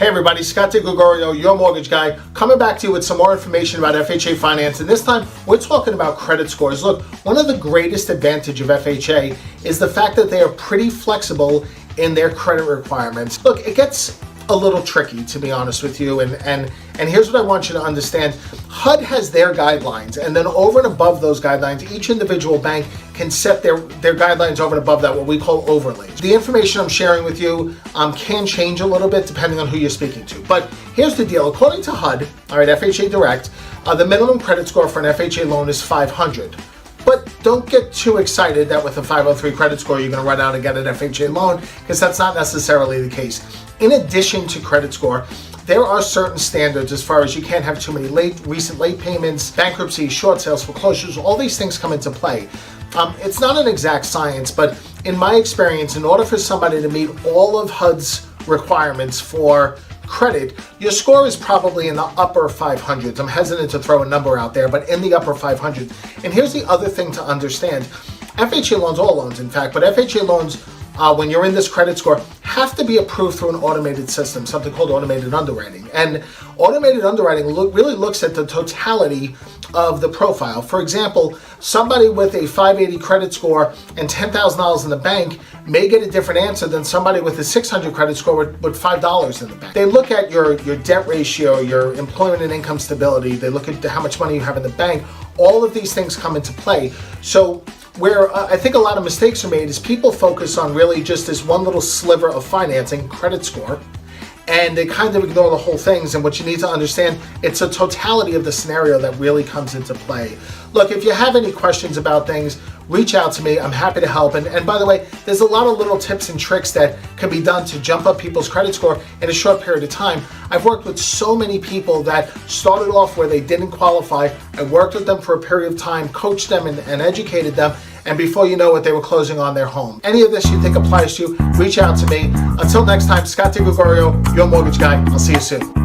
Hey everybody, Scott DiGregorio, your mortgage guy, coming back to you with some more information about FHA finance, and this time we're talking about credit scores. Look, one of the greatest advantages of FHA is the fact that they are pretty flexible in their credit requirements. Look, it gets a little tricky, to be honest with you, and here's what I want you to understand. HUD has their guidelines, and then over and above those guidelines, each individual bank can set their guidelines over and above that, what we call overlays. The information I'm sharing with you can change a little bit depending on who you're speaking to. But here's the deal. According to HUD, all right, FHA Direct, the minimum credit score for an FHA loan is 500. But don't get too excited that with a 503 credit score, you're going to run out and get an FHA loan, because that's not necessarily the case. In addition to credit score, there are certain standards as far as you can't have too many recent late payments, bankruptcy, short sales, foreclosures, all these things come into play. It's not an exact science, but in my experience, in order for somebody to meet all of HUD's requirements for credit, your score is probably in the upper 500s. I'm hesitant to throw a number out there, but in the upper 500s. And here's the other thing to understand. FHA loans, all loans in fact, but FHA loans, when you're in this credit score, have to be approved through an automated system, something called automated underwriting. And automated underwriting really looks at the totality of the profile. For example, somebody with a 580 credit score and $10,000 in the bank may get a different answer than somebody with a 600 credit score with $5 in the bank. They look at your debt ratio, your employment and income stability. They look at how much money you have in the bank. All of these things come into play. So where I think a lot of mistakes are made is people focus on really just this one little sliver of financing, credit score, and they kind of ignore the whole things. And what you need to understand, it's a totality of the scenario that really comes into play. Look, if you have any questions about things, reach out to me. I'm happy to help. And by the way, there's a lot of little tips and tricks that can be done to jump up people's credit score in a short period of time. I've worked with so many people that started off where they didn't qualify. I worked with them for a period of time, coached them and educated them. And before you know it, they were closing on their home. Any of this you think applies to you, reach out to me. Until next time, Scott DiGregorio, your mortgage guy. I'll see you soon.